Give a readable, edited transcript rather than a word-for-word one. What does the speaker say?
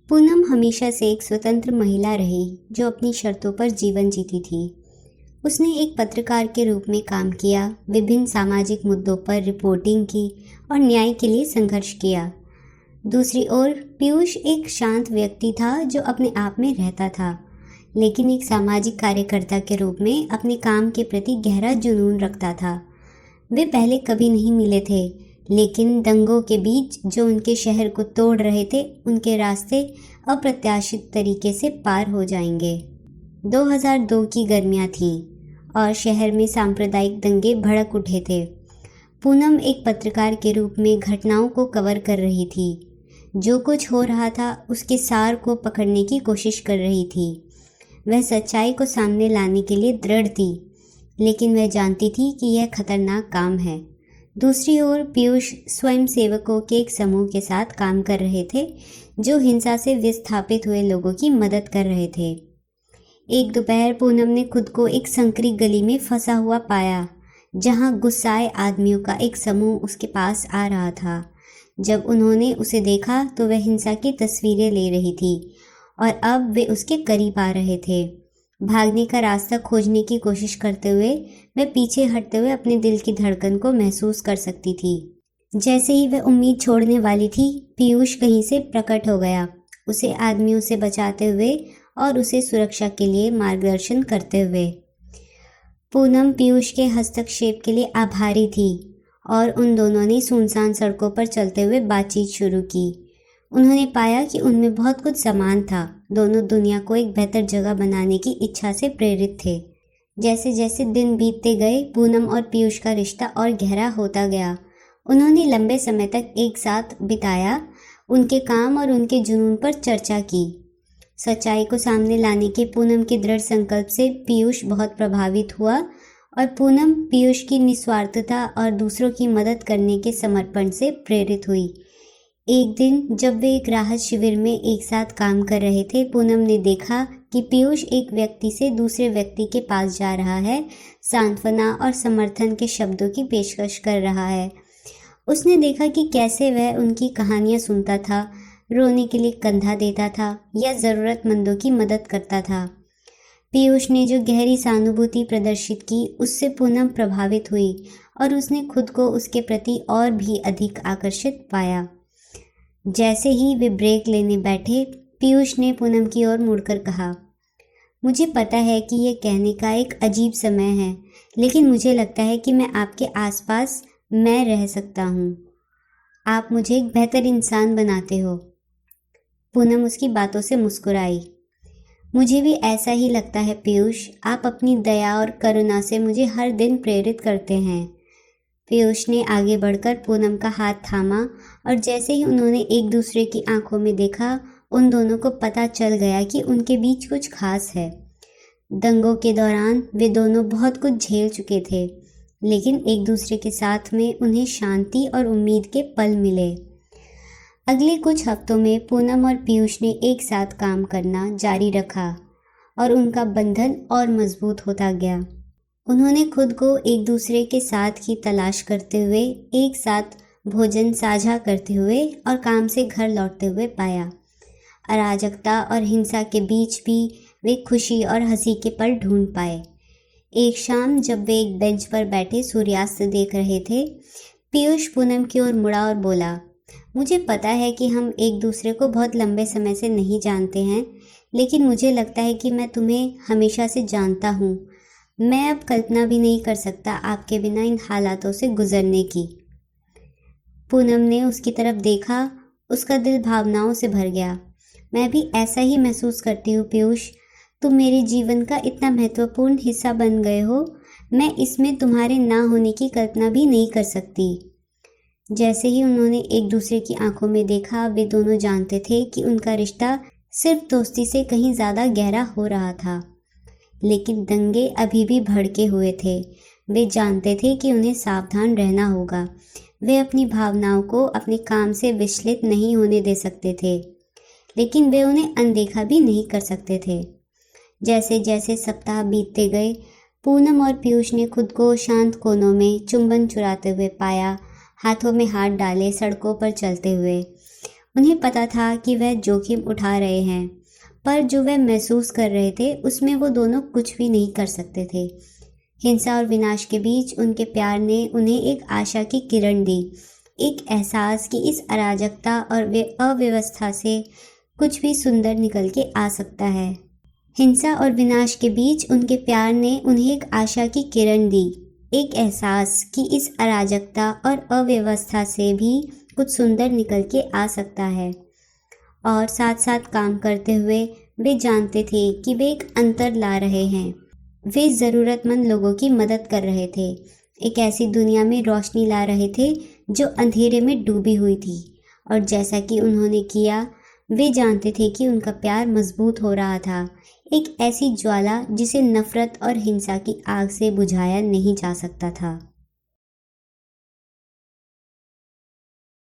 पूनम हमेशा से एक स्वतंत्र महिला रही जो अपनी शर्तों पर जीवन जीती थी। उसने एक पत्रकार के रूप में काम किया, विभिन्न सामाजिक मुद्दों पर रिपोर्टिंग की और न्याय के लिए संघर्ष किया। दूसरी ओर पीयूष एक शांत व्यक्ति था जो अपने आप में रहता था, लेकिन एक सामाजिक कार्यकर्ता के रूप में अपने काम के प्रति गहरा जुनून रखता था। वे पहले कभी नहीं मिले थे, लेकिन दंगों के बीच जो उनके शहर को तोड़ रहे थे, उनके रास्ते अप्रत्याशित तरीके से पार हो जाएंगे। 2002 की गर्मियां थीं और शहर में सांप्रदायिक दंगे भड़क उठे थे। पूनम एक पत्रकार के रूप में घटनाओं को कवर कर रही थी। जो कुछ हो रहा था उसके सार को पकड़ने की कोशिश कर रही थी। वह सच्चाई को सामने लाने के लिए दृढ़ थी, लेकिन वह जानती थी कि यह खतरनाक काम है। दूसरी ओर पीयूष स्वयंसेवकों के एक समूह के साथ काम कर रहे थे जो हिंसा से विस्थापित हुए लोगों की मदद कर रहे थे। एक दोपहर पूनम ने खुद को एक संकरी गली में फंसा हुआ पाया, जहां गुस्साए आदमियों का एक समूह उसके पास आ रहा था। जब उन्होंने उसे देखा तो वह हिंसा की तस्वीरें ले रही थी और अब वे उसके करीब आ रहे थे। भागने का रास्ता खोजने की कोशिश करते हुए वह पीछे हटते हुए अपने दिल की धड़कन को महसूस कर सकती थी। जैसे ही वह उम्मीद छोड़ने वाली थी, पीयूष कहीं से प्रकट हो गया, उसे आदमियों से बचाते हुए और उसे सुरक्षा के लिए मार्गदर्शन करते हुए। पूनम पीयूष के हस्तक्षेप के लिए आभारी थी और उन दोनों ने सुनसान सड़कों पर चलते हुए बातचीत शुरू की। उन्होंने पाया कि उनमें बहुत कुछ समान था। दोनों दुनिया को एक बेहतर जगह बनाने की इच्छा से प्रेरित थे। जैसे जैसे दिन बीतते गए, पूनम और पीयूष का रिश्ता और गहरा होता गया। उन्होंने लंबे समय तक एक साथ बिताया, उनके काम और उनके जुनून पर चर्चा की। सच्चाई को सामने लाने के पूनम के दृढ़ संकल्प से पीयूष बहुत प्रभावित हुआ और पूनम पीयूष की निस्वार्थता और दूसरों की मदद करने के समर्पण से प्रेरित हुई। एक दिन जब वे एक राहत शिविर में एक साथ काम कर रहे थे, पूनम ने देखा कि पीयूष एक व्यक्ति से दूसरे व्यक्ति के पास जा रहा है, सांत्वना और समर्थन के शब्दों की पेशकश कर रहा है। उसने देखा कि कैसे वह उनकी कहानियां सुनता था, रोने के लिए कंधा देता था या ज़रूरतमंदों की मदद करता था। पीयूष ने जो गहरी सहानुभूति प्रदर्शित की, उससे पूनम प्रभावित हुई और उसने खुद को उसके प्रति और भी अधिक आकर्षित पाया। जैसे ही वे ब्रेक लेने बैठे, पीयूष ने पूनम की ओर मुड़कर कहा, मुझे पता है कि यह कहने का एक अजीब समय है, लेकिन मुझे लगता है कि मैं आपके आसपास मैं रह सकता हूँ। आप मुझे एक बेहतर इंसान बनाते हो। पूनम उसकी बातों से मुस्कुराई। मुझे भी ऐसा ही लगता है पीयूष, आप अपनी दया और करुणा से मुझे हर दिन प्रेरित करते हैं। पीयूष ने आगे बढ़कर पूनम का हाथ थामा और जैसे ही उन्होंने एक दूसरे की आंखों में देखा, उन दोनों को पता चल गया कि उनके बीच कुछ खास है। दंगों के दौरान वे दोनों बहुत कुछ झेल चुके थे, लेकिन एक दूसरे के साथ में उन्हें शांति और उम्मीद के पल मिले। अगले कुछ हफ्तों में पूनम और पीयूष ने एक साथ काम करना जारी रखा और उनका बंधन और मजबूत होता गया। उन्होंने खुद को एक दूसरे के साथ की तलाश करते हुए, एक साथ भोजन साझा करते हुए और काम से घर लौटते हुए पाया। अराजकता और हिंसा के बीच भी वे खुशी और हंसी के पल ढूंढ पाए। एक शाम जब वे एक बेंच पर बैठे सूर्यास्त देख रहे थे, पीयूष पूनम की ओर मुड़ा और बोला, मुझे पता है कि हम एक दूसरे को बहुत लंबे समय से नहीं जानते हैं, लेकिन मुझे लगता है कि मैं तुम्हें हमेशा से जानता हूँ। मैं अब कल्पना भी नहीं कर सकता आपके बिना इन हालातों से गुजरने की। पूनम ने उसकी तरफ देखा, उसका दिल भावनाओं से भर गया। मैं भी ऐसा ही महसूस करती हूँ पीयूष, तुम मेरे जीवन का इतना महत्वपूर्ण हिस्सा बन गए हो, मैं इसमें तुम्हारे ना होने की कल्पना भी नहीं कर सकती। जैसे ही उन्होंने एक दूसरे की आंखों में देखा, वे दोनों जानते थे कि उनका रिश्ता सिर्फ दोस्ती से कहीं ज़्यादा गहरा हो रहा था। लेकिन दंगे अभी भी भड़के हुए थे। वे जानते थे कि उन्हें सावधान रहना होगा। वे अपनी भावनाओं को अपने काम से विचलित नहीं होने दे सकते थे, लेकिन वे उन्हें अनदेखा भी नहीं कर सकते थे। जैसे जैसे सप्ताह बीतते गए, पूनम और पीयूष ने खुद को शांत कोनों में चुंबन चुराते हुए पाया, हाथों में हाथ डाले सड़कों पर चलते हुए। उन्हें पता था कि वह जोखिम उठा रहे हैं, पर जो वह महसूस कर रहे थे उसमें वो दोनों कुछ भी नहीं कर सकते थे। हिंसा और विनाश के बीच उनके प्यार ने उन्हें एक आशा की किरण दी, एक एहसास कि इस अराजकता और अव्यवस्था से कुछ भी सुंदर निकल के आ सकता है। हिंसा और विनाश के बीच उनके प्यार ने उन्हें एक आशा की किरण दी, एक एहसास कि इस अराजकता और अव्यवस्था से भी कुछ सुंदर निकल के आ सकता है। और साथ साथ काम करते हुए वे जानते थे कि वे एक अंतर ला रहे हैं। वे ज़रूरतमंद लोगों की मदद कर रहे थे, एक ऐसी दुनिया में रोशनी ला रहे थे जो अंधेरे में डूबी हुई थी। और जैसा कि उन्होंने किया, वे जानते थे कि उनका प्यार मजबूत हो रहा था, एक ऐसी ज्वाला जिसे नफरत और हिंसा की आग से बुझाया नहीं जा सकता था।